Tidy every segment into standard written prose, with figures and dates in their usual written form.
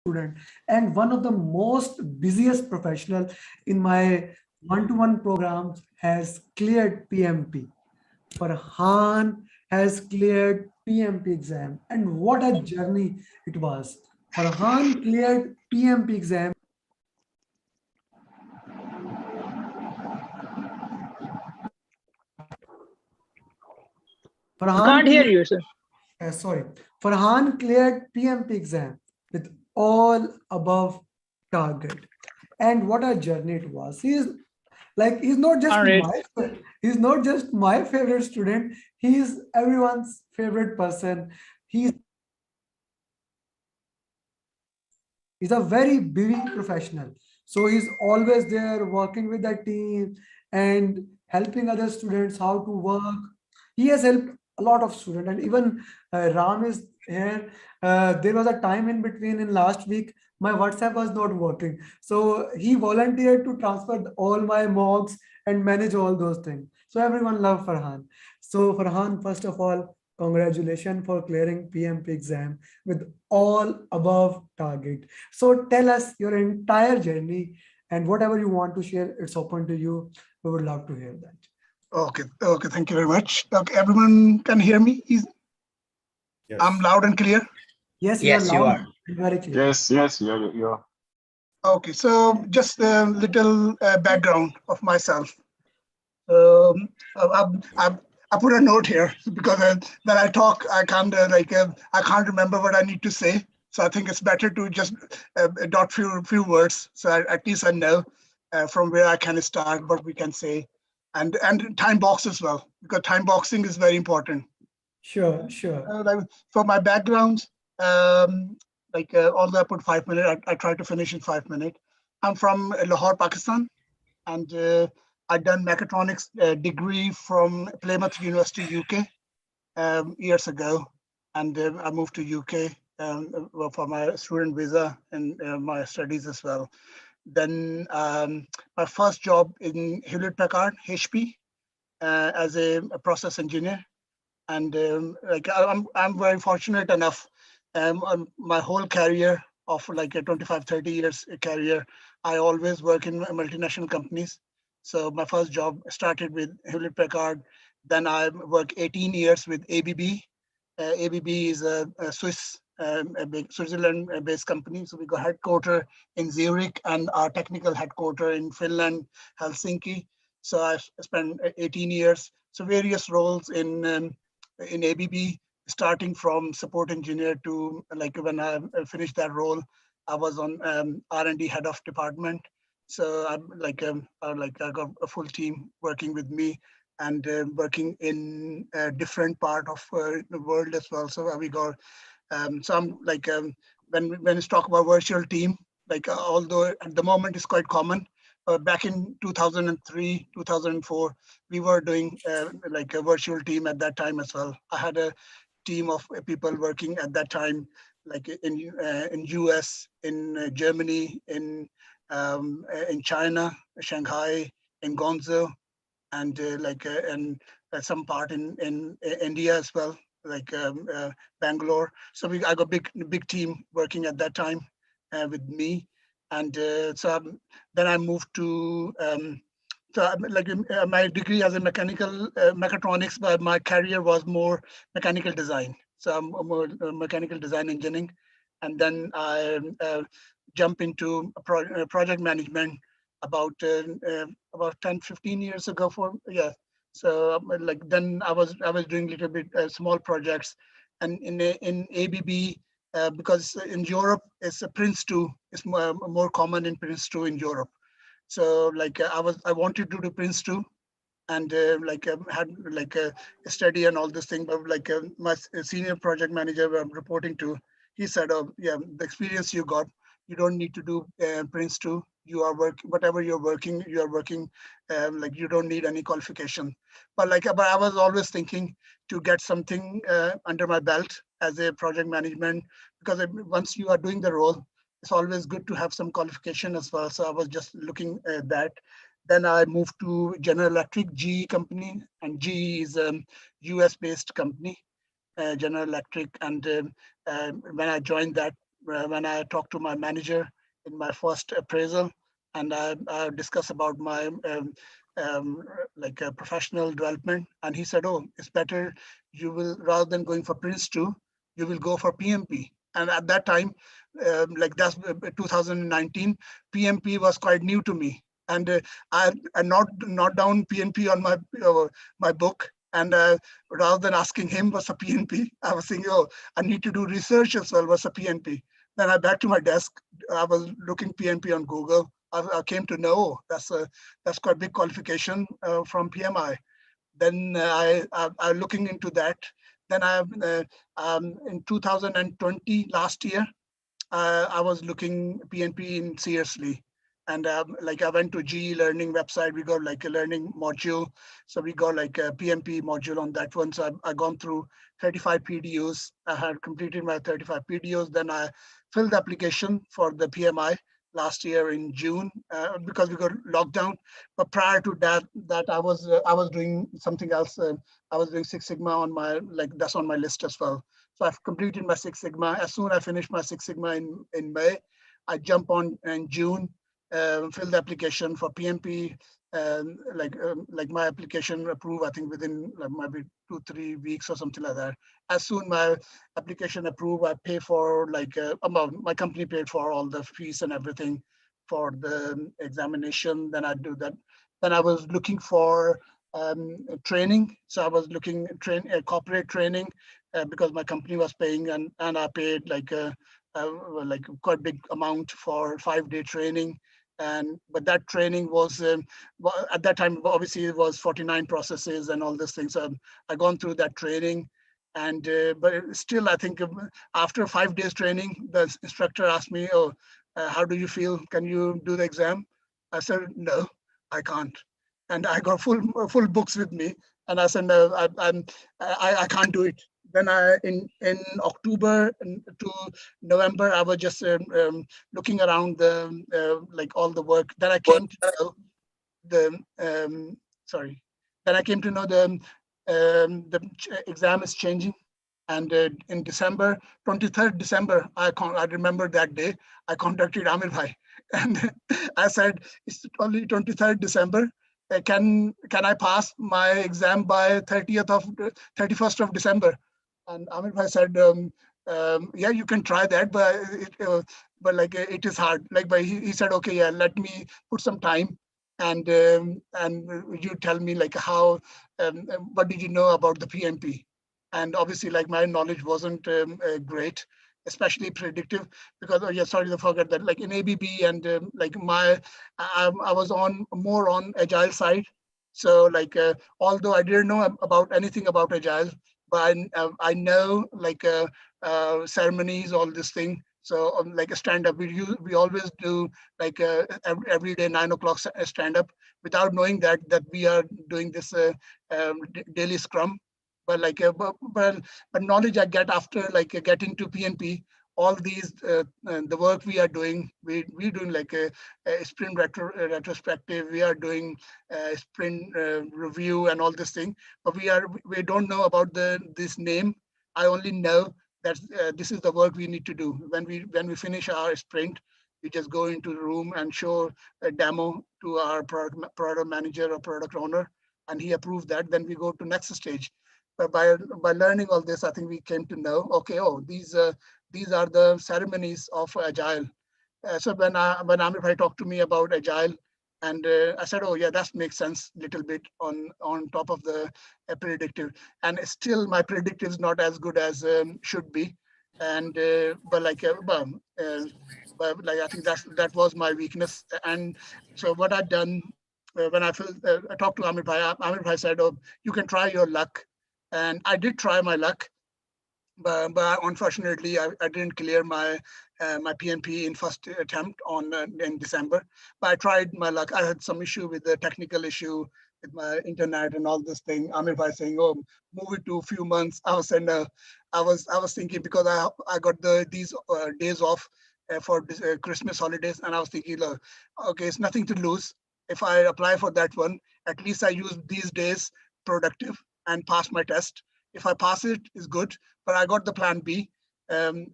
student and one of the most busiest professional in my one-to-one programs has cleared PMP. Farhan has cleared PMP exam, and what a journey it was. Farhan cleared PMP exam. We Farhan can't hear cleared, you, sir. sorry, Farhan cleared PMP exam with all above target. And what a journey it was. He's not just Can't read. my favorite student. He is everyone's favorite person. He's a very busy professional. So he's always there working with the team and helping other students how to work. He has helped a lot of students, and even Ram is here. There was a time in between in last week, my WhatsApp was not working. So he volunteered to transfer all my mocks and manage all those things. So everyone loved Farhan. So Farhan, first of all, congratulations for clearing PMP exam with all above target. So tell us your entire journey and whatever you want to share, it's open to you. We would love to hear that. Okay, thank you very much. Okay, everyone can hear me? I'm Yes. loud and clear. Yes, you are Yes, you loud are. and very clear. Yes, you're. Okay, so just a little background of myself. Um, I, I, I put a note here because when I talk, I can't remember what I need to say. So I think it's better to just dot few words. So at least I know from where I can start, what we can say, and time box as well, because time boxing is very important. Sure, sure. For my background, although I put 5 minutes, I try to finish in 5 minutes. I'm from Lahore, Pakistan, and I done mechatronics degree from Plymouth University, UK, years ago, and I moved to UK for my student visa and my studies as well. Then my first job in Hewlett Packard, HP, as a process engineer, and I'm very fortunate enough. My whole career of like a 25, 30 years career, I always work in multinational companies. So my first job started with Hewlett Packard. Then I worked 18 years with ABB. ABB is a Swiss, a big Switzerland-based company. So we got headquarter in Zurich and our technical headquarter in Finland, Helsinki. So I spent 18 years. So various roles in ABB, starting from support engineer to like when I finished that role, I was on R&D head of department. So I got a full team working with me and working in a different part of the world as well. So we got so I'm like when it's talk about virtual team, although at the moment it's quite common. Back in 2003, 2004, we were doing like a virtual team at that time as well. I had a team of people working at that time, like in US, in Germany, in China, Shanghai, in Guangzhou, and some part in India as well, like Bangalore. So I got big team working at that time with me, and then I moved to. My degree as a mechanical mechatronics, but my career was more mechanical design. So I'm more mechanical design engineering, and then I jump into project management about 10, 15 years ago. So then I was doing a little bit small projects, and in ABB. Because in Europe, it's a Prince 2. It's more common in Prince 2 in Europe. So I wanted to do Prince 2, and had a study and all this thing. But my senior project manager I'm reporting to, he said, "Oh yeah, the experience you got, you don't need to do Prince 2. You are whatever you are working. You don't need any qualification." But I was always thinking to get something under my belt as a project management, because once you are doing the role, it's always good to have some qualification as well. So I was just looking at that. Then I moved to General Electric, GE company, and GE is a US based company, General Electric. And when I joined that, when I talked to my manager in my first appraisal, and I discussed about my um, professional development, and he said, "Oh, it's better you will rather than going for Prince 2, you will go for PMP." And at that time, like that's 2019, PMP was quite new to me, and I not down PNP on my book. And rather than asking him what's a PNP, I was thinking, oh, I need to do research as well. What's a PNP? Then I back to my desk. I was looking PNP on Google. I came to know that's quite a big qualification from PMI. Then I'm looking into that. Then in 2020, last year, I was looking PNP in seriously. And like I went to GE Learning website, we got like a learning module. So we got like a PMP module on that one. So I gone through 35 PDUs. I had completed my 35 PDUs. Then I filled the application for the PMI last year in June because we got locked down. But prior to that I was doing something else. I was doing Six Sigma on my that's on my list as well. So I've completed my Six Sigma. As soon as I finish my Six Sigma in May, I jump on in June, fill the application for PMP. Like my application approved, I think within like maybe 2-3 weeks or something like that. As soon my application approved, I pay for amount. My company paid for all the fees and everything for the examination. Then I do that. Then I was looking for training. So I was looking corporate training because my company was paying, and I paid like quite big amount for 5-day training. And but that training was at that time obviously it was 49 processes and all these things. So I gone through that training, and but still I think after 5 days training, the instructor asked me, "Oh, how do you feel? Can you do the exam?" I said, "No, I can't." And I got full books with me, and I said, "No, I can't do it." Then in October to November, I was just looking around the like all the work. Then I came to know the sorry. Then I came to know the exam is changing, and in December 23rd December, I remember that day. I contacted Amir Bhai, and I said, "It's only 23rd December. Can I pass my exam by 31st of December?" And Amir Bhai said, "Yeah, you can try that, but like it is hard." Like, but he said, "Okay, yeah, let me put some time, and you tell me like how what did you know about the PMP?" And obviously, like my knowledge wasn't great, especially predictive, because oh yeah, sorry to forget that. Like in ABB and like I was on more on agile side. So like although I didn't know about anything about agile, but I know like ceremonies, all this thing. So like a stand up, we always do like every day 9 o'clock stand up without knowing that we are doing this daily scrum. But like but knowledge I get after like getting to PNP, all these the work we are doing, we doing like a sprint retrospective, we are doing sprint review and all this thing, but we don't know about this name. I only know that this is the work we need to do. When we finish our sprint, we just go into the room and show a demo to our product manager or product owner, and he approved that. Then we go to next stage. But by learning all this, I think we came to know, okay, oh, these are the ceremonies of agile. So when Amir Bhai talked to me about agile, and I said, oh yeah, that makes sense little bit on top of the predictive. And still my predictive is not as good as should be. And but like I think that was my weakness. And so what I've done when I talked to Amir Bhai said, oh, you can try your luck. And I did try my luck, but unfortunately, I didn't clear my PMP in first attempt in December. But I tried my luck. I had some issue with the technical issue with my internet and all this thing. Amir Bhai saying, "Oh, move it to a few months." I was saying, I was thinking because I got these days off for Christmas holidays, and I was thinking, look, okay, it's nothing to lose. If I apply for that one, at least I use these days productive and pass my test. If I pass it, is good. But I got the plan B.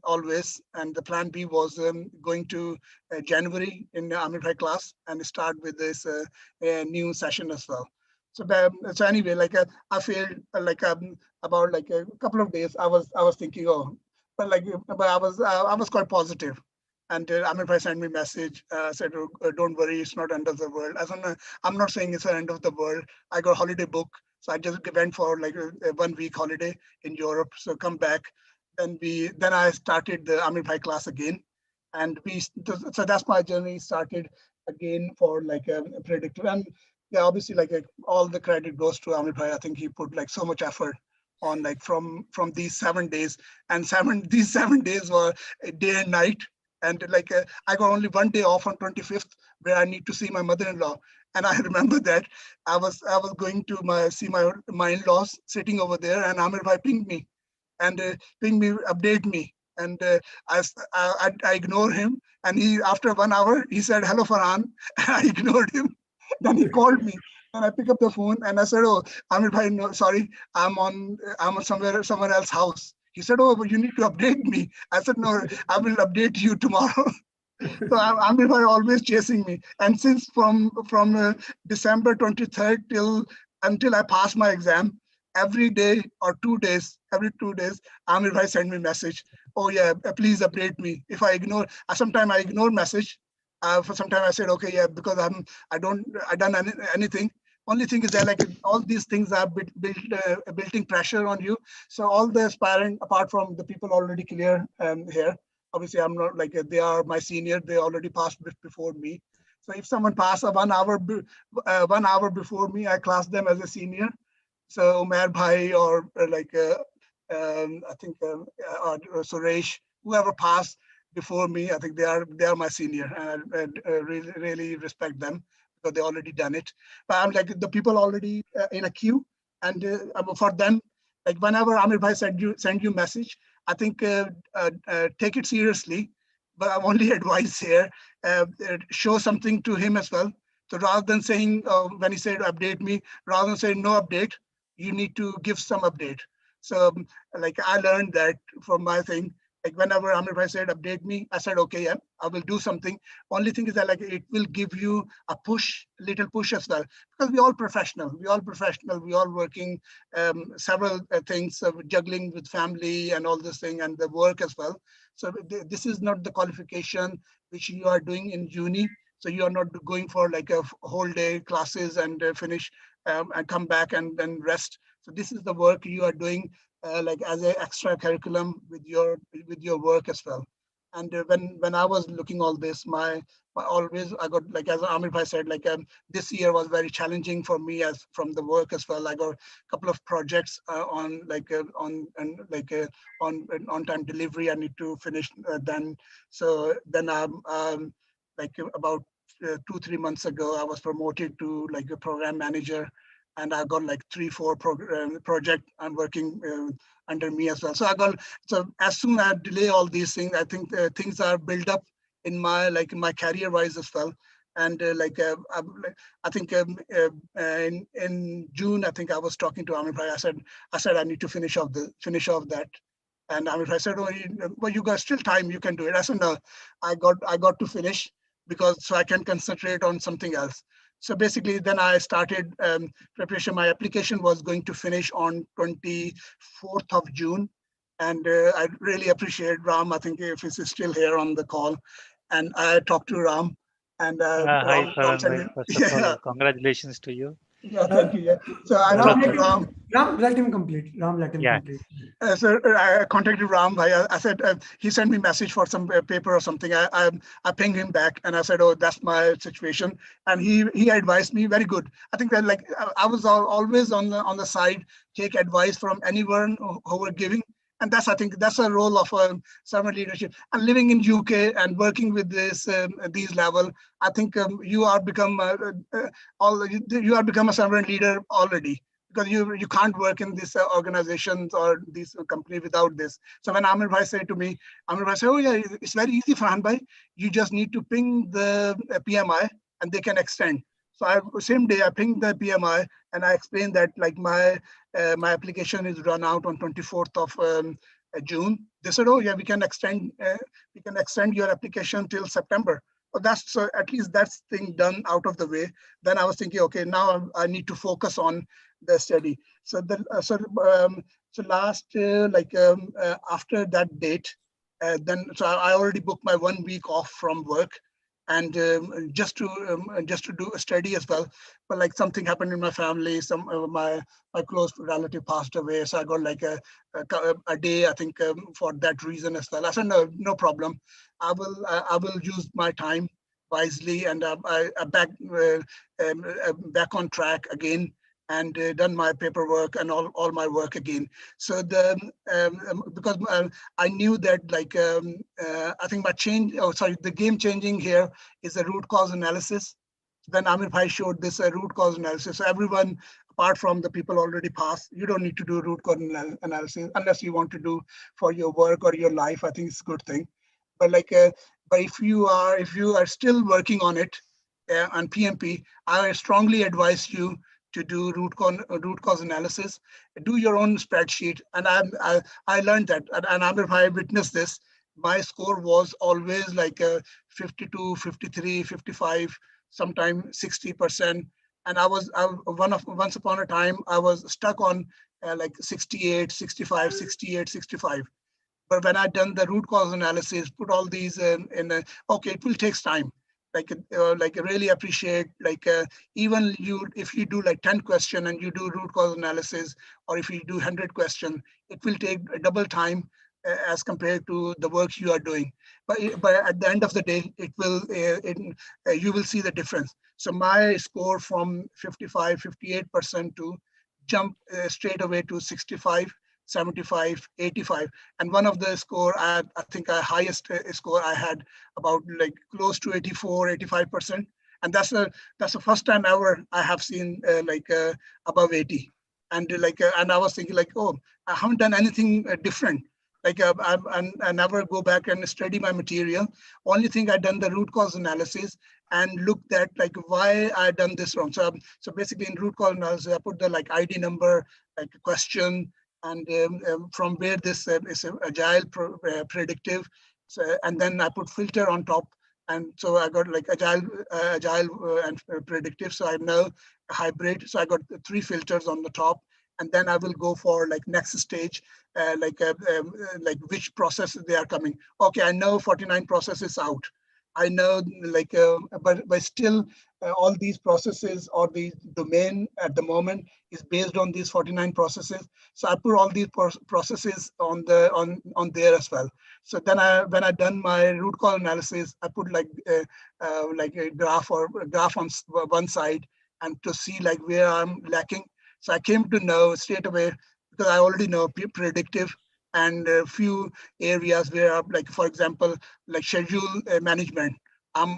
always. And the plan B was going to January in the Amir Bhai class and start with this new session as well. So anyway, I feel about like a couple of days. I was thinking, oh, but I was quite positive. And Amir Bhai sent me a message, said, "Oh, don't worry, it's not end of the world." I'm not saying it's the end of the world. I got holiday book, so I just went for like a 1 week holiday in Europe. So come back, then I started the Amir Bhai class again, and so that's my journey started again for like a predictor. And yeah, obviously all the credit goes to Amir Bhai. I think he put like so much effort on like from these 7 days, and these 7 days were a day and night. And I got only one day off on 25th where I need to see my mother-in-law. And I remember that I was going to see my in-laws sitting over there, and Amir Bhai pinged me and ping me, update me. And I ignored him. And he, after 1 hour, he said, "Hello, Farhan." I ignored him. Then he called me, and I picked up the phone and I said, "Oh, Amir Bhai, no, sorry, I'm on someone else's house." He said, "Oh, but you need to update me." I said, "No, I will update you tomorrow." So Amir Bhai always chasing me. And since from December 23rd till until I passed my exam, every day or 2 days, every 2 days, Amir Bhai send me message. "Oh yeah, please update me." If I ignore, sometimes I ignore message. For some time I said, "Okay, yeah," because I done anything. Only thing is that like all these things are building pressure on you. So all the aspirant, apart from the people already clear here, obviously I'm not like they are my senior, they already passed before me. So if someone passed a 1 hour 1 hour before me, I class them as a senior. So Umair Bhai or I think or Suresh, whoever passed before me, I think they are my senior, and I really respect them because they already done it. But I'm like the people already in a queue, and for them, like whenever Amir Bhai send you message, I think take it seriously. But I'm only advice here, show something to him as well. So rather than saying when he said update me, rather than saying no update, you need to give some update. So like I learned that from my thing. Like whenever Amir Bhai said update me, I said okay, yeah, I will do something. Only thing is that like it will give you a push, little push as well, because we all working several things, juggling with family and all this thing and the work as well. So this is not the qualification which you are doing in uni. So you are not going for like a whole day classes and finish and come back and then rest. So this is the work you are doing like as an extra curriculum with your work as well. And when I was looking all this, my always I got like as Amir Bhai said, like this year was very challenging for me as from the work as well. I got a couple of projects on like on time delivery. I need to finish then. So then I'm like about 2 3 months ago, I was promoted to like a program manager, and I got like 3 4 project I'm working under me as well. So as soon as I delay all these things, I think things are built up in my career wise as well. And I think in June, I think I was talking to Amir Bhai. I said I need to finish off that. And Amir Bhai said, "Oh, well, you got still time. You can do it." I said, "No, I got to finish because so I can concentrate on something else." So basically, then I started preparation. My application was going to finish on 24th of June. And I really appreciate Ram. I think if he's still here on the call, and I talked to Ram, and Hi, Ram Farhan said, bhai. First of yeah, all, congratulations to you. yeah, Uh, thank you. Yeah. So I Well, Ram, talked to let okay. him, Ram. Ram, let him complete. Ram, let him Yeah. complete. So I contacted Ram Bhai. I said he sent me message for some paper or something. I pinged him back and I said, "Oh, that's my situation." And he advised me very good. I think that like I was always on the side, take advice from anyone who were giving. And that's I think that's a role of servant leadership. And living in UK and working with these level, I think you are become you are become a servant leader already, because you can't work in these organizations or these company without this. So when Amir Bhai said to me, Amir Bhai said, "Oh yeah, it's very easy, Farhan Bhai. You just need to ping the PMI and they can extend." So same day I pinged the PMI and I explained that like my application is run out on 24th of June. They said, oh yeah, we can extend your application till September. Oh, that's so at least that's thing done out of the way. Then I was thinking, okay, now I need to focus on the study. So so last after that date, then so I already booked my 1 week off from work, and just to do a study as well. But like something happened in my family, some my close relative passed away, so I got like a day, I think, for that reason as well. I said, no, no problem. I will use my time wisely, and back on track again, and done my paperwork and all my work again. So because I knew that I think the game changing here is the root cause analysis. Then Amir Bhai showed this root cause analysis. So everyone, apart from the people already passed, you don't need to do root cause analysis unless you want to do for your work or your life. I think it's a good thing. But but if you are still working on it on PMP, I strongly advise you to do root cause analysis. Do your own spreadsheet, and I learned that, and Amir Bhai witnessed this. My score was always like 52, 53, 55, sometimes 60%. And once upon a time, I was stuck on like 68, 65, 68, 65. But when I done the root cause analysis, put all these okay, it will take time. Like really appreciate even you if you do like 10 question and you do root cause analysis, or if you do 100 question, it will take double time as compared to the work you are doing. But at the end of the day, you will see the difference. So my score from 55, 58% to jump straight away to 65, 75, 85. And one of the score, I think a highest score I had about like close to 84, 85%. And that's the first time ever I have seen above 80. And and I was thinking like, oh, I haven't done anything different. I never go back and study my material. Only thing I done the root cause analysis and looked at like why I done this wrong. So basically in root cause analysis, I put the like ID number, like a question, and from where this is agile predictive. So, and then I put filter on top. And so I got like agile and predictive. So I know hybrid. So I got three filters on the top. And then I will go for like next stage, like which processes they are coming. Okay, I know 49 processes out. I know but still all these processes or the domain at the moment is based on these 49 processes. So I put all these processes on there as well. So then when I done my root cause analysis, I put like a graph on one side, and to see like where I'm lacking. So I came to know straight away, because I already know predictive and a few areas where, like for example, like schedule management. I'm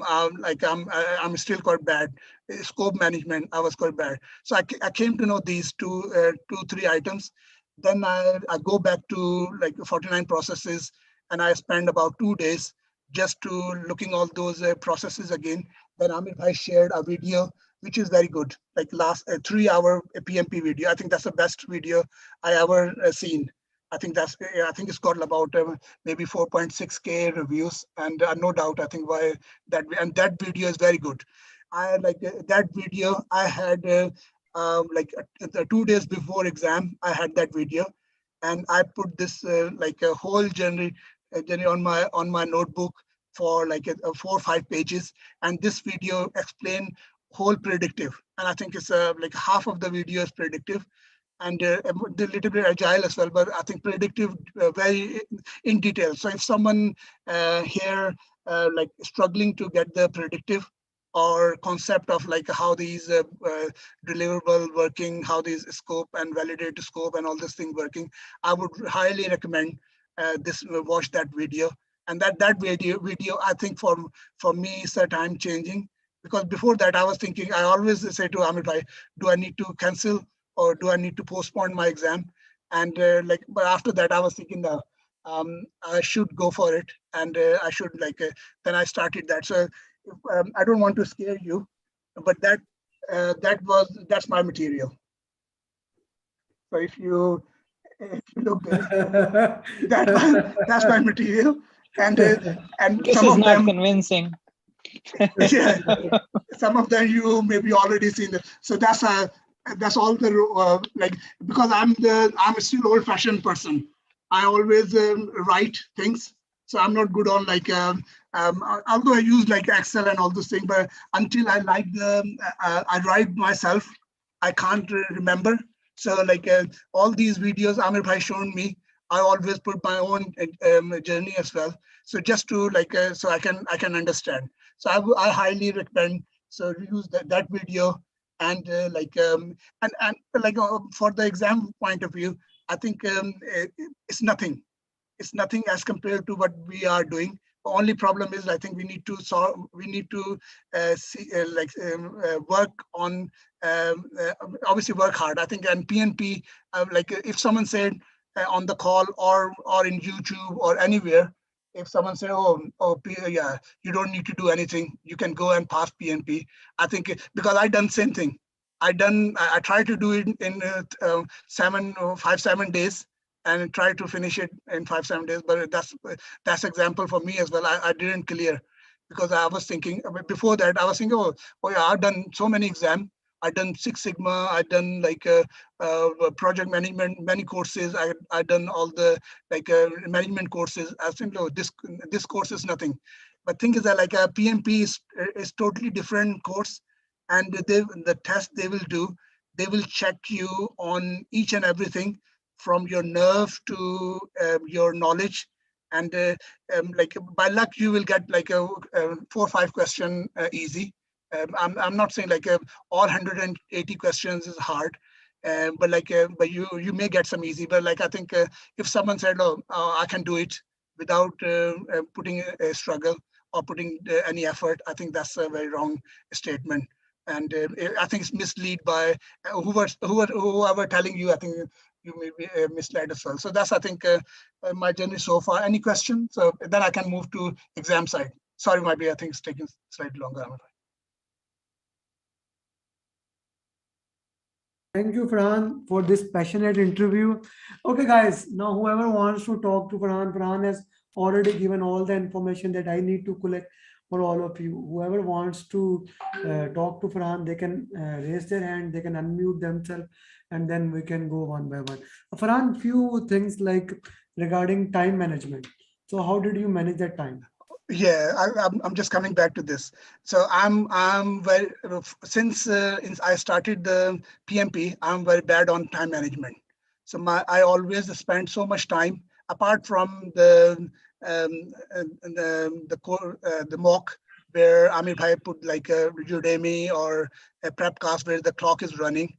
still quite bad. Scope management, I was quite bad. So I came to know these three items. Then I go back to like 49 processes, and I spend about 2 days just to looking all those processes again. Then Amit Bhai shared a video which is very good, like last 3 hour PMP video. I think that's the best video I ever seen. I think it's got about maybe 4.6K reviews, and no doubt I think why that video is very good. I like that video. I had 2 days before exam. I had that video, and I put this like a whole journey on my notebook for like 4 or 5 pages, and this video explain whole predictive. And I think it's like half of the video is predictive, and a little bit agile as well, but I think predictive very in detail. So if someone here like struggling to get the predictive or concept of like how these deliverable working, how these scope and validate scope and all this thing working, I would highly recommend this watch that video. And that video I think for me is a time changing, because before that I was thinking, I always say to Amit Bhai, do I need to cancel or do I need to postpone my exam? And but after that, I was thinking, no, I should go for it, and I should then I started that. So I don't want to scare you, but that's my material. So if you look good, that's my material, and This some is of not them, convincing. yeah, some of them you maybe already seen. So that's all the like, because I'm still old fashioned person. I always write things, so I'm not good on like although I use like Excel and all those things, but until I like I write myself, I can't remember. So like all these videos Amir Bhai shown me, I always put my own journey as well. So just to like so I can understand. So I highly recommend, so use that video, and and like for the exam point of view, I think it's nothing. It's nothing as compared to what we are doing. The only problem is I think we need to solve. We need to see work on obviously work hard. I think, and PNP, like if someone said on the call or in YouTube or anywhere, if someone say, yeah, you don't need to do anything, you can go and pass PNP. I think because I done same thing. I tried to do it in 7 days, and try to finish it in 5 7 days. But that's example for me as well. I didn't clear because I was thinking before that. I was thinking, oh yeah, I've done so many exams. I've done Six Sigma. I've done like project management, many courses. I done all the like management courses. I think, oh, this course is nothing. But thing is that like a PMP is totally different course, and the test they will do, they will check you on each and everything from your nerve to your knowledge, and like by luck you will get like a 4 or 5 question easy. I'm not saying like all 180 questions is hard, but like but you may get some easy. But like I think if someone said, oh, I can do it without putting a struggle or putting any effort, I think that's a very wrong statement. And I think it's mislead by whoever telling you. I think you may be misled as well. So that's, I think, my journey so far. Any questions? So then I can move to exam side. Sorry, might be, I think it's taking slightly longer. Thank you, Farhan, for this passionate interview. Okay, guys, now whoever wants to talk to Farhan, Farhan has already given all the information that I need to collect for all of you. Whoever wants to talk to Farhan, they can raise their hand, they can unmute themselves, and then we can go one by one. Farhan, few things like regarding time management. So, how did you manage that time? Yeah, I'm just coming back to this. So I'm very since I started the PMP, I'm very bad on time management. So I always spend so much time apart from the mock where Amir Bhai put like a Udemy or a prep class where the clock is running.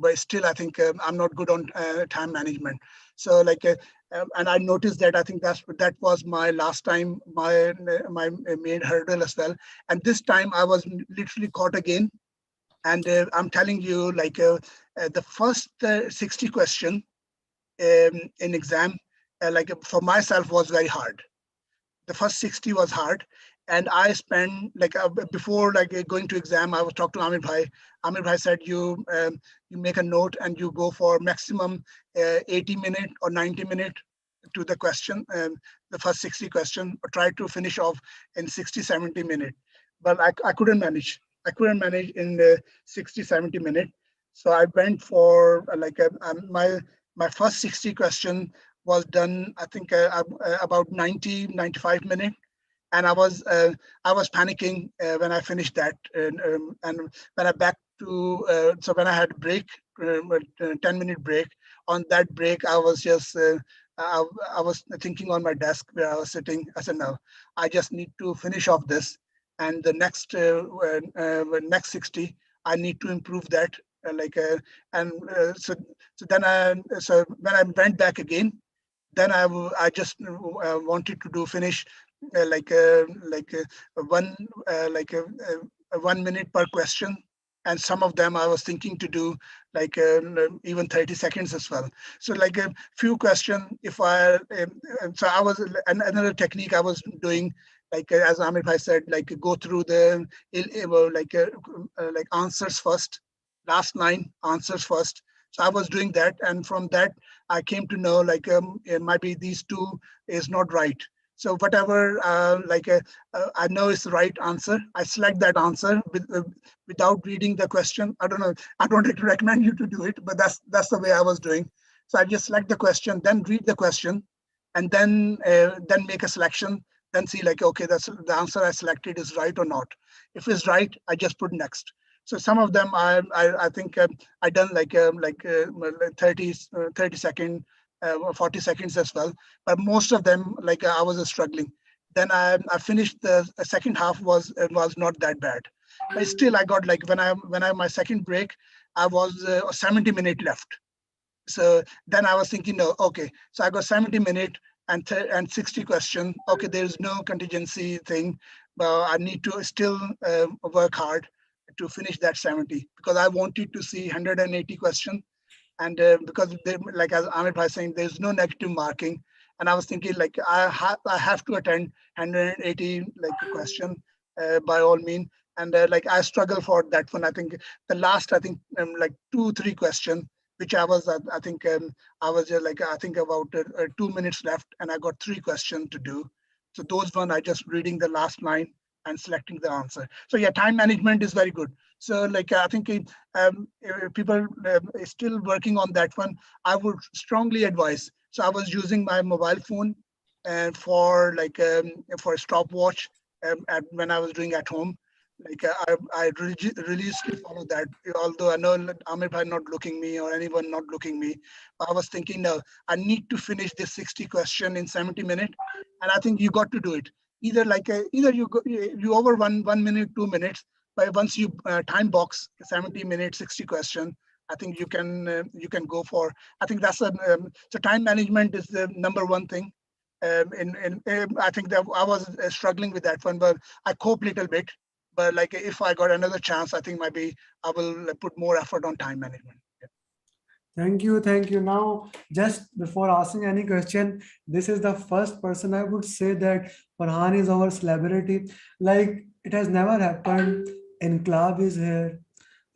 But still, I think I'm not good on time management. So like and I noticed that I think that was my last time, my main hurdle as well. And this time I was literally caught again. And I'm telling you, like the first 60 question in exam, like for myself was very hard. The first 60 was hard, and I spent like before like going to exam, I was talking to Amir Bhai. Amir Bhai said, you make a note and you go for maximum 80 minute or 90 minute to the question, the first 60 question, or try to finish off in 60 70 minute. But I couldn't manage. I couldn't manage in 60 70 minute. So I went for my first 60 question was done, I think about 90 95 minutes. And I was panicking when I finished that. And when I back to so when I had a break, 10 minute break. On that break, I was just I, I was thinking on my desk where I was sitting. I said, no, I just need to finish off this, and the next 60, I need to improve that. And so then so when I went back again, then I just wanted to do finish one 1 minute per question, and some of them I was thinking to do like even 30 seconds as well. So like a few question, if I so I was another technique I was doing, like as Amir Bhai said, like go through the like answers first, last 9 answers first. So I was doing that, and from that I came to know like it might be these two is not right. So whatever I know is the right answer, I select that answer without reading the question. I don't know. I don't recommend you to do it, but that's the way I was doing. So I just select the question, then read the question, and then make a selection. Then see like okay, that's the answer I selected is right or not. If it's right, I just put next. So some of them I think I done like 30 second, 40 seconds as well. But most of them like I was struggling. Then I finished the second half was not that bad, but still I got like when I my second break I was 70 minutes left. So then I was thinking, no, okay, so I got 70 minutes and 60 question. Okay, there is no contingency thing, but I need to still work hard to finish that 70 because I wanted to see 180 question. And because they, like as Amit Bhai saying, there's no negative marking. And I was thinking like I have to attend 180 like question by all means. And like I struggle for that one. I think the last I think like 2 3 question which I think I was like I think about 2 minutes left and I got 3 questions to do. So those one I just reading the last line and selecting the answer. So yeah, time management is very good. So like I think if people is still working on that one, I would strongly advise. So I was using my mobile phone and for a stopwatch when I was doing at home. Like I religiously follow that. Although I know Amir Bhai not looking me or anyone not looking me, I was thinking, no, I need to finish this 60 question in 70 minutes, and I think you got to do it. Either either you over 1 minute 2 minutes, but once you time box 70 minutes 60 question, I think you can go for. I think that's so time management is the number one thing. I think that I was struggling with that one, but I cope little bit. But like if I got another chance, I think maybe I will put more effort on time management. Yeah. Thank you, thank you. Now, just before asking any question, this is the first person I would say that Farhan is our celebrity. Like it has never happened. Inclab is here,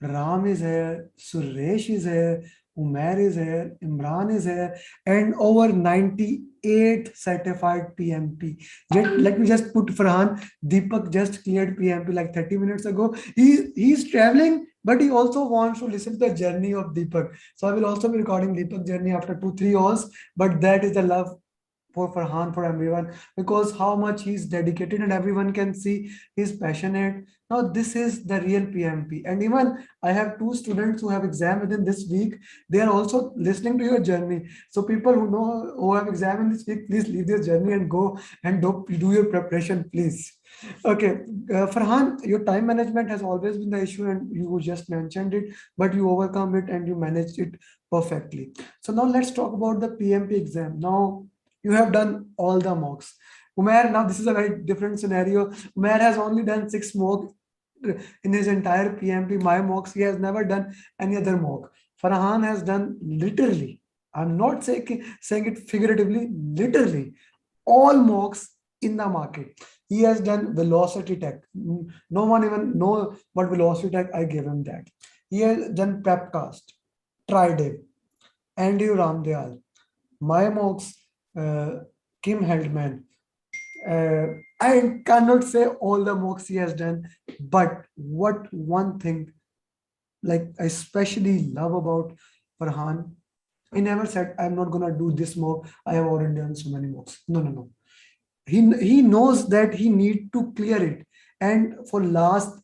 Ram is here, Suresh is here, Umair is here, Imran is here, and over 98 certified PMP. Let me just put Farhan. Deepak just cleared PMP like 30 minutes ago. He's traveling, but he also wants to listen to the journey of Deepak. So I will also be recording Deepak journey after 2 3 hours. But that is the love for Farhan, for everyone, because how much he's dedicated and everyone can see he's passionate. Now, this is the real PMP. And even I have 2 students who have exam within this week. They are also listening to your journey. So people who know who have exam in this week, please leave this journey and go and do your preparation, please. Okay, Farhan, your time management has always been the issue, and you just mentioned it, but you overcome it and you managed it perfectly. So now let's talk about the PMP exam. Now, you have done all the mocks. Umair, now this is a very different scenario. Umair has only done 6 mock in his entire PMP. My mocks, he has never done any other mock. Farhan has done literally, I'm not saying it figuratively, literally all mocks in the market. He has done velocity tech. No one even know what velocity tech. I gave him that. He has done prepcast, Tridiv, Andrew Ramdayal, my mocks, uh, Kim Heldman. Uh, I cannot say all the mocks he has done, but what one thing like I especially love about Farhan, he never said, I'm not gonna do this mock. I have already done so many mocks. No, no, no. He knows that he need to clear it. And for last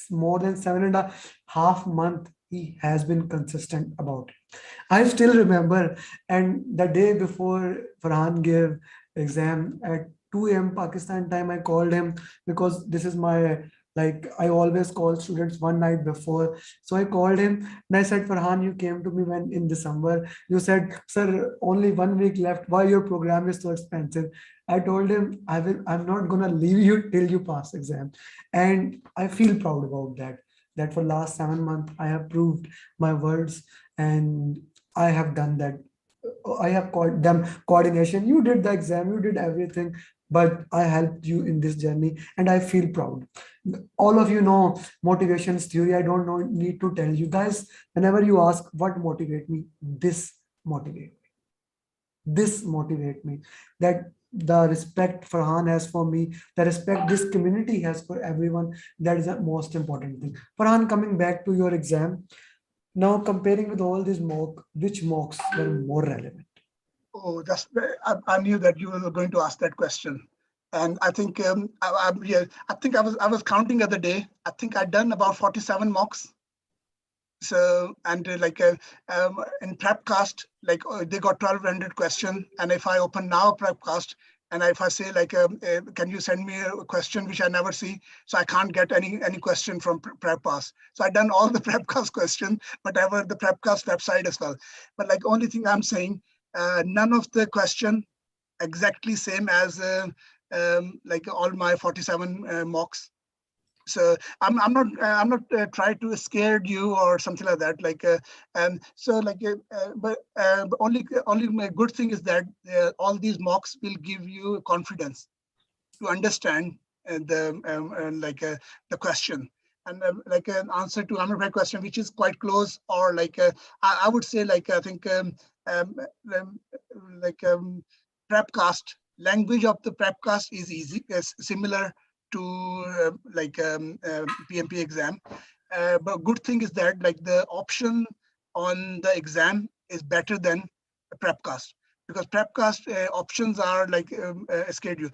more than 7.5 months, he has been consistent about it. I still remember, and the day before Farhan gave exam at 2 a.m. Pakistan time, I called him because this is my like I always call students one night before. So I called him and I said, Farhan, you came to me when in December. You said, sir, only 1 week left. Why your program is so expensive? I told him, I'm not gonna leave you till you pass exam. And I feel proud about that. That for last 7 months, I have proved my words and I have done that. I have called them coordination. You did the exam, you did everything, but I helped you in this journey and I feel proud. All of you know motivations theory. I don't know, need to tell you guys, whenever you ask what motivate me, this motivate me. This motivate me, that the respect Farhan has for me, the respect this community has for everyone, that is the most important thing. Farhan, coming back to your exam, now comparing with all these which mocks were more relevant? Oh, I knew that you were going to ask that question. And I think yeah, I was counting the other day. I think I'd done about 47 mocks. So and in Prepcast, they got 1,200 question, and if I open now Prepcast, and if I say can you send me a question which I never see, so I can't get any question from Prepcast. So I done all the Prepcast question, whatever the Prepcast website as well. But like only thing I'm saying, none of the question exactly same as like all my 47 mocks. So I'm not trying to scare you or something like that, and so but only my good thing is that all these mocks will give you confidence to understand the question, and like an answer to another question which is quite close, or I would say I think um, um, like Prepcast language of the Prepcast is easy, is similar to PMP exam. But good thing is that the option on the exam is better than Prepcast, because Prepcast options are schedule.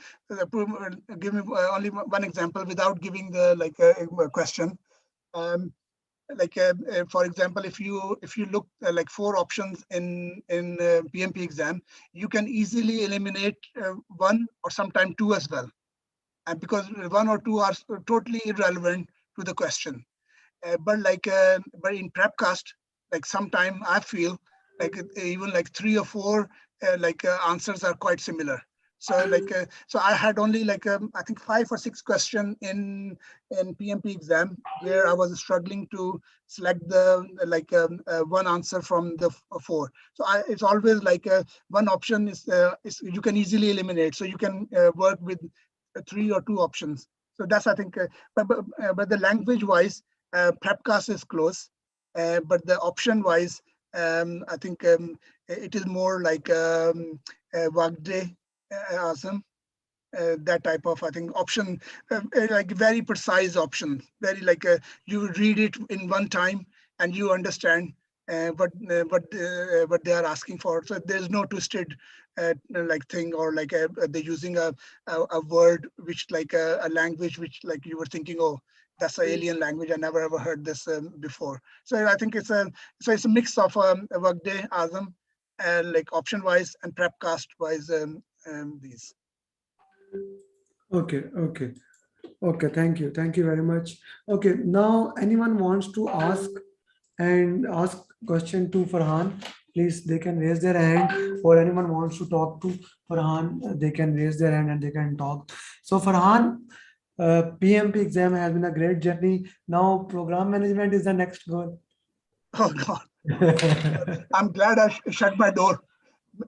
Give me only one example without giving the question. Um, for example, if you look four options in PMP exam, you can easily eliminate one or sometime two as well, and because one or two are totally irrelevant to the question. But in Prepcast, sometime I feel even three or four answers are quite similar. So so I had only I think 5 or 6 question in PMP exam where I was struggling to select the one answer from the four. So it's always one option is you can easily eliminate. So you can work with three or two options. So that's I think, but the language wise, Prepcast is close, but the option wise, I think it is more Workday, awesome. That type of I think option, like very precise option, very you read it in one time and you understand what they are asking for. So there's no twisted thing, or they're using a word which a language which you were thinking, oh, that's an alien language. I never ever heard this before. So I think it's a mix of Workday, Azam, option wise and Prepcast wise, these. Okay, okay, okay. Thank you very much. Okay, now anyone wants to ask question to Farhan, please they can raise their hand, or anyone wants to talk to Farhan, they can raise their hand and they can talk. So Farhan, PMP exam has been a great journey. Now program management is the next goal. Oh God, I'm glad I shut my door.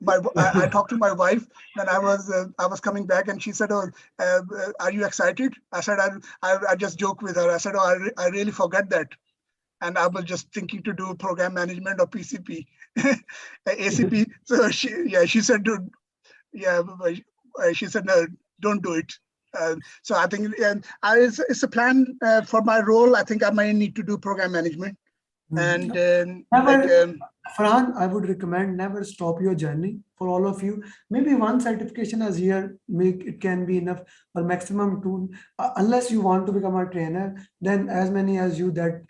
I talked to my wife when I was coming back, and she said, "Oh, are you excited?" I said, I just joked with her. I said, "Oh, I really forget that." And I was just thinking to do program management or PCP, ACP. So she said, yeah, she said, no, don't do it. So I think it's a plan for my role. I think I might need to do program management, and Never, Farhan, I would recommend never stop your journey for all of you. Maybe one certification as year, make it can be enough, or maximum two. Unless you want to become a trainer, then as many as you that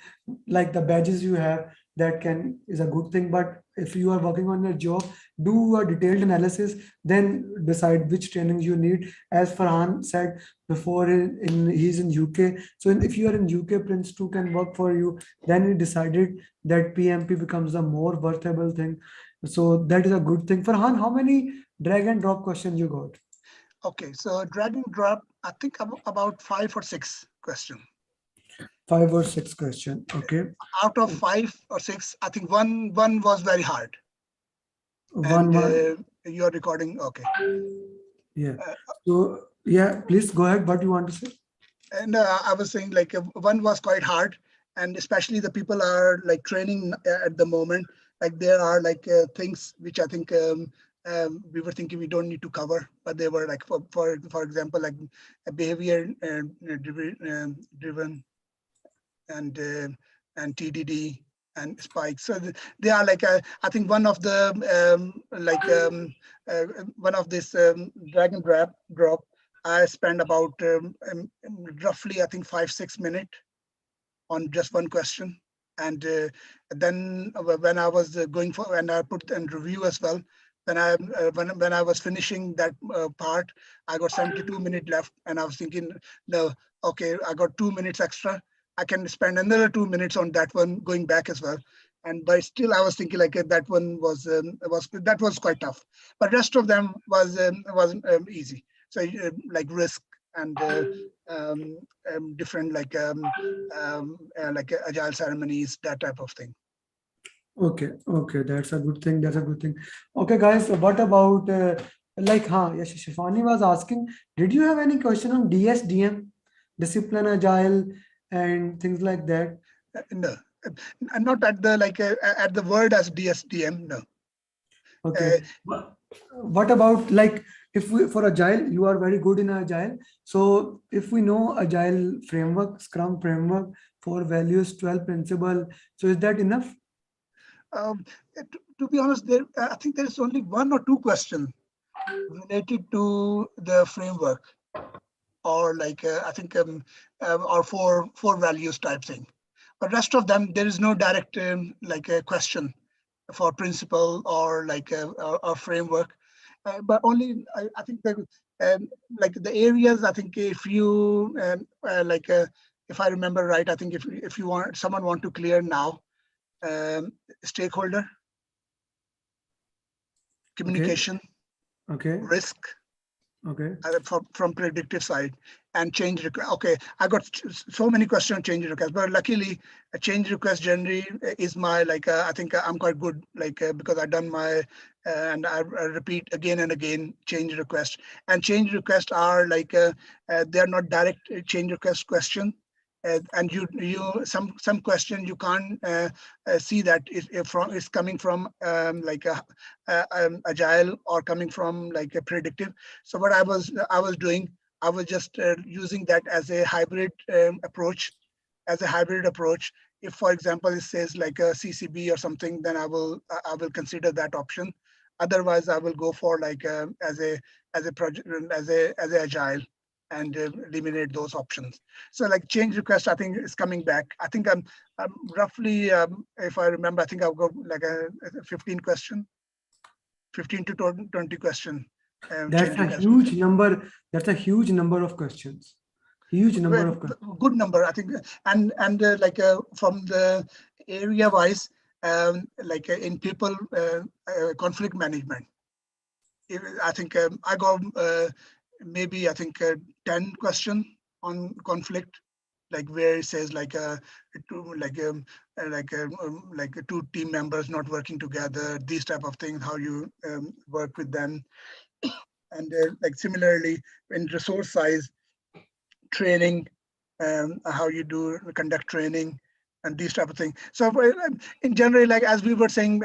like the badges you have, that can is a good thing. But if you are working on your job, do a detailed analysis, then decide which trainings you need. As Farhan said before, he's in UK. So if you are in UK, Prince 2 can work for you. Then he decided that PMP becomes a more worthable thing. So that is a good thing. Farhan, how many drag and drop questions you got? okay. So drag and drop. I think about 5 or 6 questions. 5 or 6 question. Okay. Out of 5 or 6, I think one was very hard. One, And one. you're recording, okay. Yeah. Uh, So yeah, please go ahead. What you want to say? and I was saying one was quite hard, and especially the people are training at the moment. Like there are things which I think we were thinking we don't need to cover, but they were like for example, like a behavior driven and TDD and spikes. So they are like I think one of the one of this drag and drop. I spent about roughly I think 5-6 minutes on just one question. And then when I was going for, and I put in review as well, when I was finishing that part, I got 72 minutes left, and I was thinking, no, okay, I got 2 minutes extra. I can spend another 2 minutes on that one going back as well. And but still, I was thinking like that one was quite tough, but rest of them was easy. So like risk and um, different like agile ceremonies, that type of thing. Okay, okay, that's a good thing. That's a good thing. Okay, guys, what about like, yes, Shifani was asking, did you have any question on DSDM, discipline, agile, and things like that? No, not at the at the word as DSDM. No. Okay. Uh, What about like if we for agile, you are very good in agile. So if we know agile framework, Scrum framework for values, 12 principle, so is that enough? to be honest, I think there is only one or two questions related to the framework, or like I think or four values type thing. But rest of them, there is no direct like a question for principle or like or framework. But only I think that like the areas. I think if you if I remember right, I think if you want someone want to clear now, um, stakeholder Okay, communication, okay, risk, okay. from predictive side, and change request. Okay, I got so many questions on change request, but luckily a change request generally is my like I think I'm quite good because I've done my and I repeat again and again change request. And change requests are like they are not direct change request question. And you some question you can't see that is coming from agile or coming from like a predictive. So what I was doing, I was just using that as a hybrid approach, If, for example, it says like a CCB or something, then I will consider that option. Otherwise, I will go for like as a project as a agile, and eliminate those options. So like change request, I think is coming back. I think I'm roughly, if I remember, I think I've got like a 15 question, 15 to 20 question That's change a request. huge number. That's a huge number of questions. Huge number of questions. Good number, I think. And from the area wise, in people conflict management, I think I got maybe I think 10 question on conflict, like where it says two two team members not working together, these type of things, how you work with them. And like similarly in resource size, training, how you do conduct training, and these type of things. So in general, like as we were saying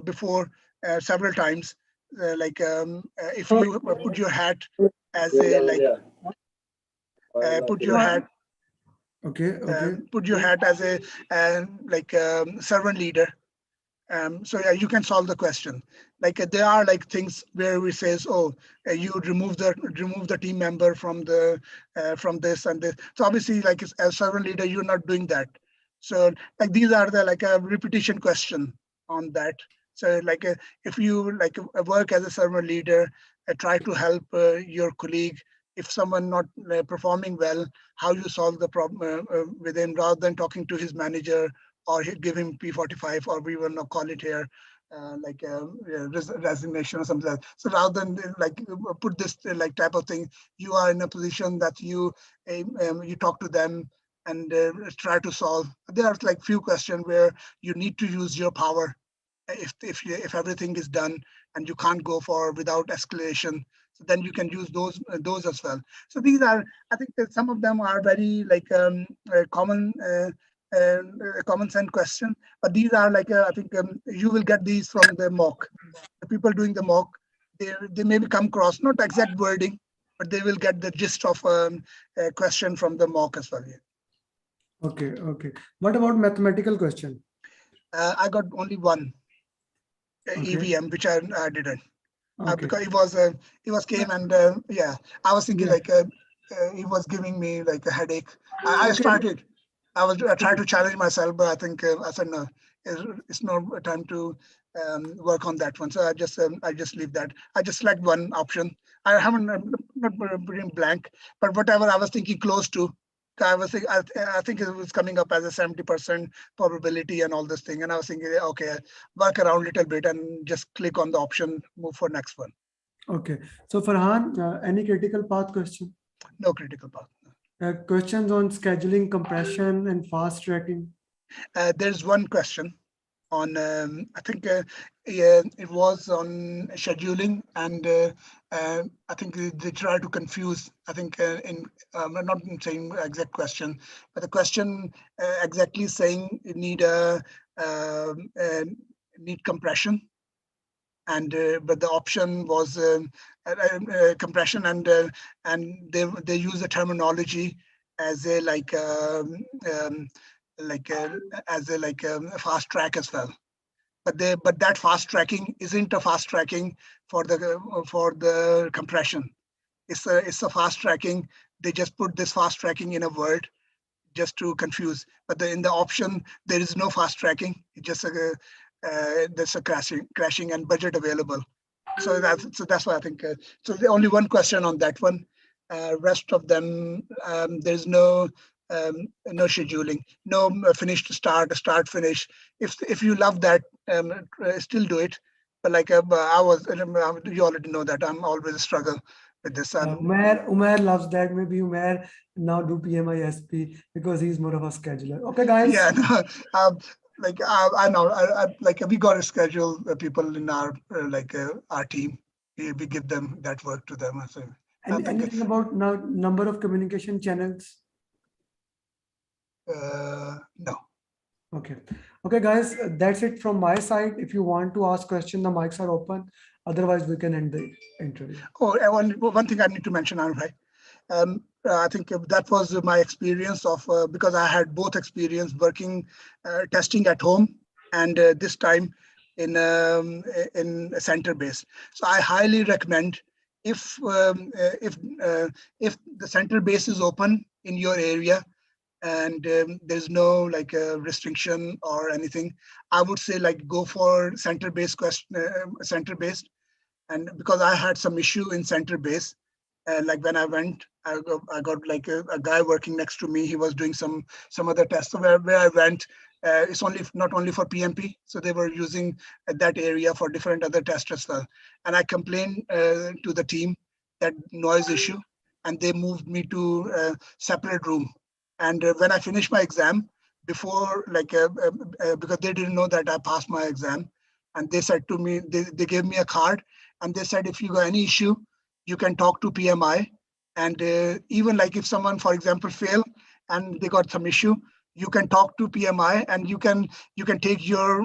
before several times, if you put your hat as a put your hat Okay, okay. put your hat as a servant leader. So yeah, you can solve the question. Like there are like things where we says, oh, you remove the team member from this and this. So obviously, like as servant leader, you're not doing that. So like these are the like a repetition question on that. So like if you like work as a servant leader, try to help your colleague. If someone not performing well, how you solve the problem with him, rather than talking to his manager, or give him P45, or we will not call it here resignation or something like that. So rather than put this like type of thing, you are in a position that you talk to them and try to solve. There are like few questions where you need to use your power if everything is done and you can't go for without escalation. So then you can use those as well. So these are, I think that some of them are very like common common sense question, but these are like I think you will get these from the mock. The the people doing the mock, they maybe come across not exact wording, but they will get the gist of a question from the mock as well. Yeah. Okay, okay. What about mathematical question? I got only one Okay, EVM, which I didn't. okay. Because it was came and yeah, I was thinking Yeah. like it was giving me like a headache. I Okay, started, I tried okay. to challenge myself, but I think I said no, it's not time to work on that one. So I just leave that. I just select one option. I haven't not putting blank, but whatever I was thinking close to. I think it was coming up as a 70% probability and all this thing. And I was thinking, okay, work around a little bit and just click on the option, move for next one. Okay. So Farhan, any critical path question? No critical path. Questions on scheduling, compression, and fast tracking. There's one question on, I think yeah, it was on scheduling, and I think they try to confuse. I think I'm not saying exact question, but the question exactly saying you need uh, need compression, and but the option was compression, and they use the terminology as a um, like as a fast track as well. But that fast tracking isn't a fast tracking for the compression. It's a fast tracking. They just put this fast tracking in a word just to confuse. But in the option, there is no fast tracking. It's just there's a crashing and budget available. So that's why I think. So the only one question on that one. Rest of them, there's no scheduling, no finish to start, start finish. If you love that, still do it. But like I was, you already know that I'm always a struggle with this. Umair loves that. Maybe Umair now do PMISP because he's more of a scheduler. Okay, guys. Yeah, no, like I know, like we got to schedule people in our team. We give them that work to them. So I think Anything about now number of communication channels? no. Okay. Okay, guys, that's it from my side. If you want to ask question, the mics are open. Otherwise, we can end the interview. Oh, one thing I need to mention, Anurag. I think that was my experience of because I had both experience working testing at home and this time in a center base. So I highly recommend if um, uh, if uh, if the center base is open in your area and there's no restriction or anything, I would say like go for center based question, center based. And because I had some issue in center base, like when I went, I got like a guy working next to me. He was doing some other tests. So where I went, it's only not only for PMP, so they were using that area for different other tests as well. And I complained to the team that noise issue, and they moved me to a separate room. And when I finished my exam, before because they didn't know that I passed my exam, and they said to me, they gave me a card, and they said if you got any issue, you can talk to PMI, and even like if someone, for example, fail and they got some issue, you can talk to PMI, and you can take your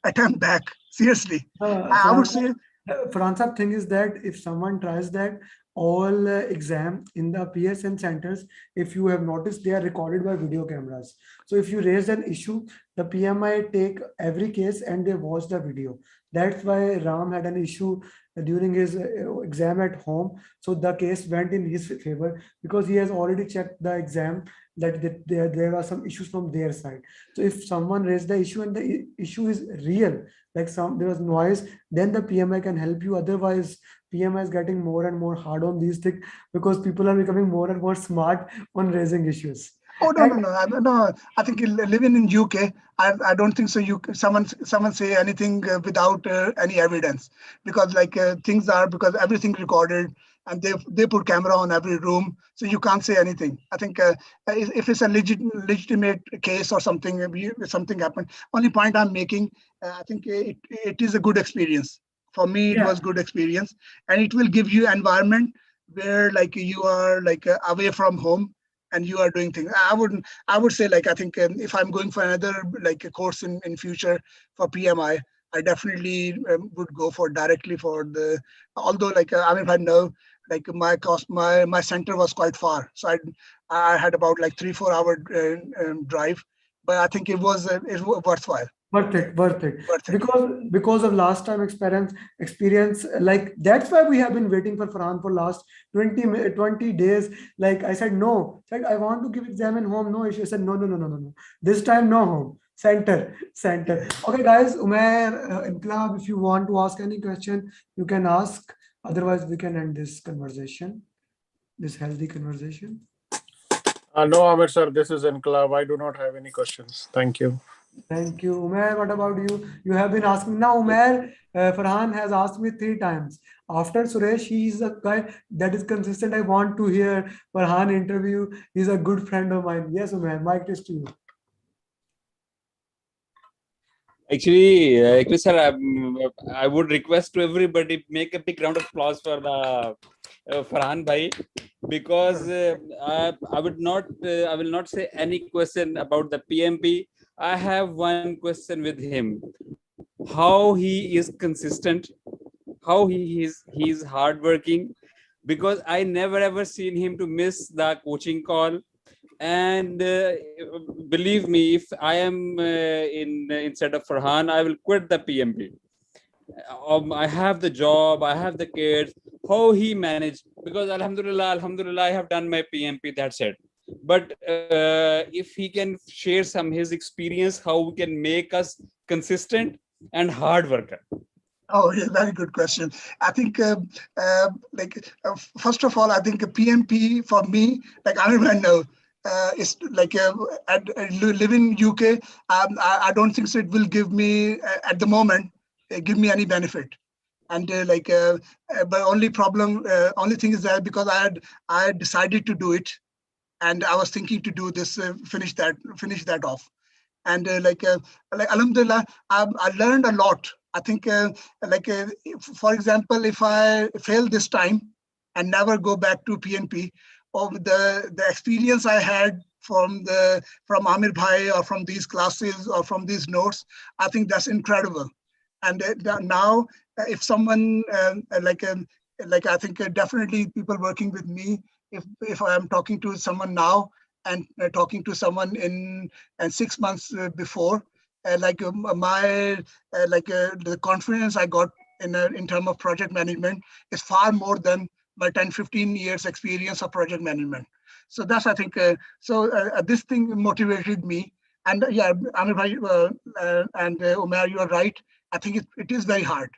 attempt back. Seriously, I would Fransa, say. Fransa thing is that if someone tries that, all exam in the PSN centers, if you have noticed, they are recorded by video cameras. So if you raise an issue, the PMI take every case and they watch the video. That's why Ram had an issue during his exam at home. So the case went in his favor because he has already checked the exam that there are some issues from their side. So if someone raised the issue and the issue is real, like there was noise, then the PMI can help you. Otherwise, PMI is getting more and more hard on these things because people are becoming more and more smart on raising issues. Oh no, And no, no, no. I think living in UK, I don't think so. Someone say anything without any evidence, because things are, because everything recorded, and they put camera on every room, so you can't say anything. I think if it's a legitimate case or something, if something happened. Only point I'm making, I think it is a good experience. For me, it yeah, was good experience, and it will give you environment where you are away from home and you are doing things. I would say, I think if I'm going for another a course in future for PMI, I definitely would go for directly for the. Although, like I mean, if I know, like my center was quite far, so I had about like 3-4 hour drive, but I think it was worthwhile, Worth it. worth it. Because of last time experience, like that's why we have been waiting for Farhan for last 20 days. Like I said, no, said I want to give exam in home. No, she said no. This time no home. Center. Yeah. Okay, guys, Umair, Inkilab, if you want to ask any question, you can ask. Otherwise, we can end this conversation, this healthy conversation. No, Amir sir, this is Enclave. I do not have any questions. Thank you. Thank you. Umair, what about you? You have been asking. Now, Umair, Farhan has asked me 3 times. After Suresh, he is a guy that is consistent. I want to hear Farhan interview. He's a good friend of mine. Yes, Umair, mic is to you. Actually, sir, I would request to everybody make a big round of applause for the Farhan bhai, because I will not say any question about the PMP. I have one question with him: how he is consistent, how he is hardworking, because I never ever seen him to miss the coaching call. And believe me, if I am in instead of Farhan, I will quit the PMP. I have the job, I have the kids. How he managed? Because Alhamdulillah, I have done my PMP. That's it. But if he can share some his experience, how we can make us consistent and hard worker. Oh, yeah, very good question. I think, first of all, I think a PMP for me, like I don't even know, it's like live in UK. I don't think so. It will give me at the moment give me any benefit. And but only thing is that because I had decided to do it, and I was thinking to do this, finish that off. And Alhamdulillah, I learned a lot. I think for example, if I fail this time and never go back to PNP, or the experience I had from Amir Bhai, or from these classes, or from these notes, I think that's incredible. And now if someone I think definitely people working with me, if I am talking to someone now and talking to someone in and 6 months before, the confidence I got in terms of project management is far more than my 10-15 years experience of project management. So that's, I think, this thing motivated me. And yeah, Amir bhai, and Umair, you are right. I think it is very hard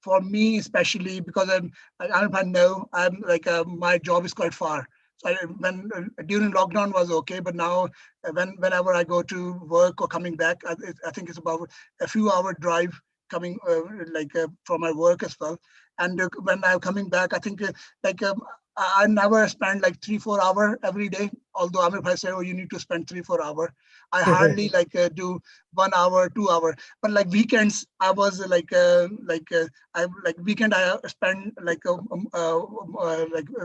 for me, especially because I know I'm like my job is quite far. So when during lockdown was okay, but now whenever I go to work or coming back, I think it's about a few hour drive coming from my work as well. And when I'm coming back, I think I never spend like 3-4 hours every day. Although Amir Bhai say, oh, you need to spend 3-4 hours. I hardly do 1 hour, 2 hour. But like weekends, I was weekend I spend like a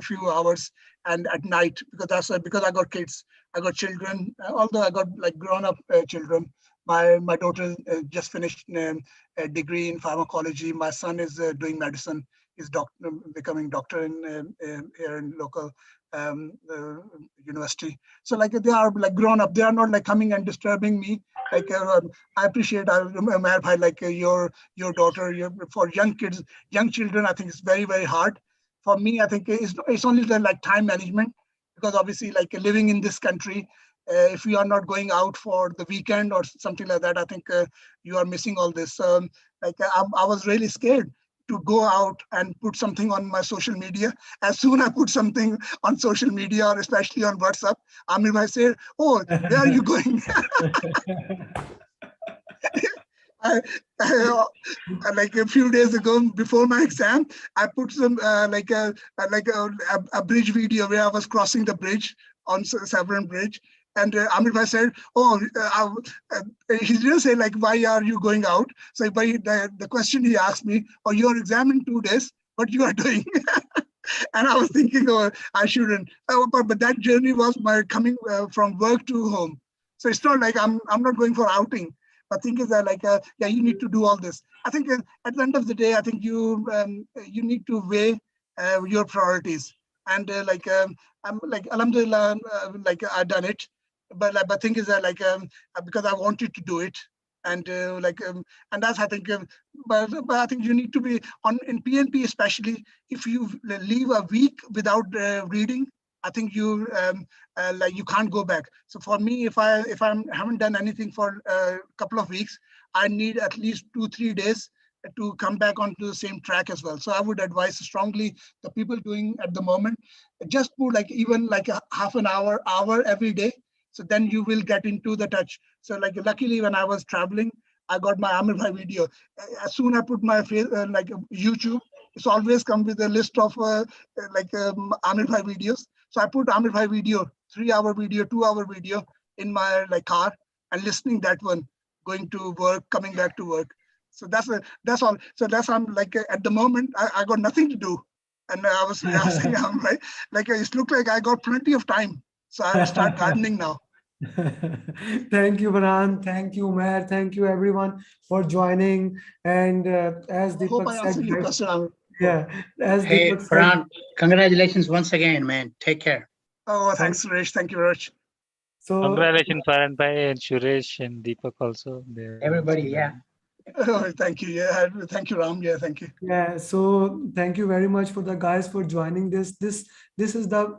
few hours, and at night, because because I got kids, I got children. Although I got like grown up children. My daughter just finished a degree in pharmacology. My son is doing medicine. He's becoming doctor in here in local university. So like they are like grown up. They are not like coming and disturbing me. Like I appreciate Umair bhai, like your daughter. For young kids, young children, I think it's very very hard. For me, I think it's only the like time management, because obviously like living in this country, if you are not going out for the weekend or something like that, I think you are missing all this. I was really scared to go out and put something on my social media. As soon as I put something on social media, or especially on WhatsApp, Amir bhai said, "Oh, where are you going?" I, like a few days ago, before my exam, I put some a bridge video where I was crossing the bridge on Severn Bridge, and Amir bhai said, "Oh, he didn't say like, why are you going out?" So, but the question he asked me, "Oh, your exam in 2 days. What you are doing?" And I was thinking, "Oh, I shouldn't." But that journey was my coming from work to home. So it's not like I'm not going for outing. But thing is that yeah, you need to do all this. I think at the end of the day, I think you need to weigh your priorities. And I'm like, alhamdulillah, I've done it. But thing is that because I wanted to do it. And and that's, I think, but I think you need to be on in PNP, especially if you leave a week without reading. I think you you can't go back. So for me, if I haven't done anything for a couple of weeks, I need at least 2-3 days to come back onto the same track as well. So I would advise strongly the people doing at the moment, just put even a half an hour every day. So then you will get into the touch. So luckily when I was traveling, I got my Amir Bhai video. As soon I put my face YouTube, it's always come with a list of Amir Bhai videos. So I put Amir Bhai video, 3-hour video, 2-hour video in my car and listening that one, going to work, coming back to work. So that's all. So that's at the moment I got nothing to do, and I was asking I'm it looked like I got plenty of time. So I will start gardening now. Thank you, Farhan. Thank you, Umair. Thank you, everyone, for joining. And as I hope Deepak I said, answered your guys, question, Amir. yeah, as Hey, Deepak said, Farhan, congratulations once again, man. Take care. Oh, thanks, Suresh. Thank you very much. so Congratulations, Farhan Bhai and Suresh and Deepak also. They are Everybody, also yeah. there. Oh, thank you. Yeah, thank you, Ram. Yeah, thank you. yeah, so thank you very much for the guys for joining this is the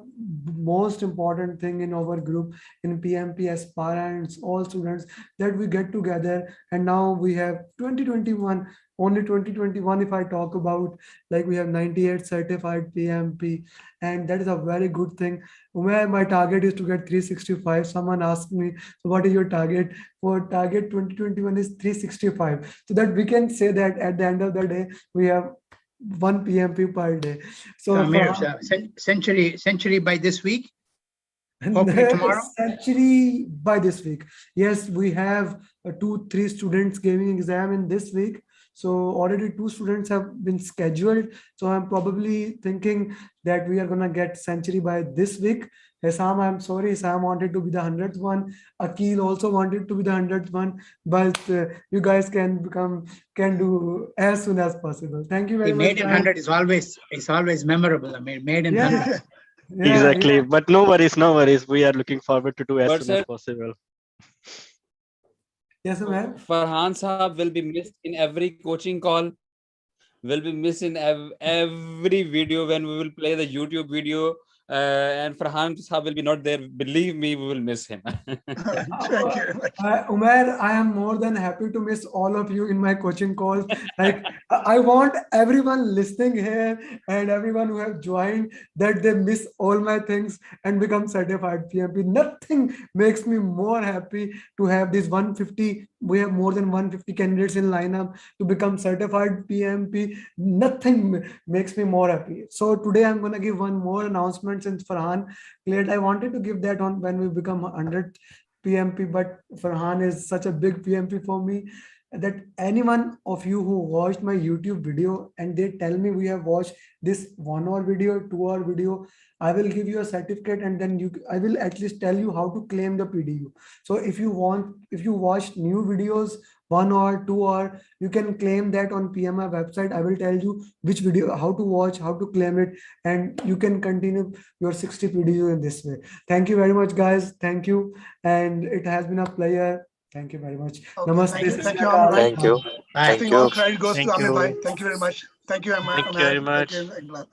most important thing in our group in PMP as parents, all students, that we get together. And now we have 2021, only 2021 if I talk about, like we have 98 certified PMP, and that is a very good thing. Where my target is to get 365. Someone asked me, so what is your target? For target 2021 is 365, so that we can say that at the end of the day we have one PMP per day. So Amir, for century by this week. Hopefully tomorrow. Century by this week. Yes, we have 2-3 students giving exam in this week. So already 2 students have been scheduled. So I'm probably thinking that we are gonna get century by this week. Sam, I'm sorry, Sam wanted to be the 100th one. Akil also wanted to be the 100th one, but you guys can do as soon as possible. Thank you very The much. maiden guys. 100 is always memorable. I mean, maiden Yeah. 100. Yeah, Exactly. yeah. But no worries, no worries. We are looking forward to do as But soon as sir, possible. Yes, ma'am. Farhan Sahab will be missed in every coaching call, will be missed in every video when we will play the YouTube video. And Farhan Sahab will be not there. Believe me, we will miss him. Thank you very much. Umair, I am more than happy to miss all of you in my coaching calls. Like, I want everyone listening here and everyone who have joined that they miss all my things and become certified PMP. Nothing makes me more happy to have this 150. We have more than 150 candidates in lineup to become certified PMP. Nothing makes me more happy. So today I'm going to give one more announcement since Farhan cleared. I wanted to give that on when we become 100 PMP, but Farhan is such a big PMP for me that anyone of you who watched my YouTube video and they tell me we have watched this 1 hour video, 2 hour video, I will give you a certificate and then I will at least tell you how to claim the PDU. So if you watch new videos, 1 hour, 2 hour, you can claim that on PMI website. I will tell you which video, how to watch, how to claim it, and you can continue your 60 PDU in this way. Thank you very much, guys. Thank you. And it has been a pleasure. Thank you very much. Okay, Namaste. thank you, Amir Bhai. Thank you. I Bye. think you. all credit goes to Thank Amir you. Bhai. Thank you very much. Thank you, Amir. Thank you very much. Thank you, everyone.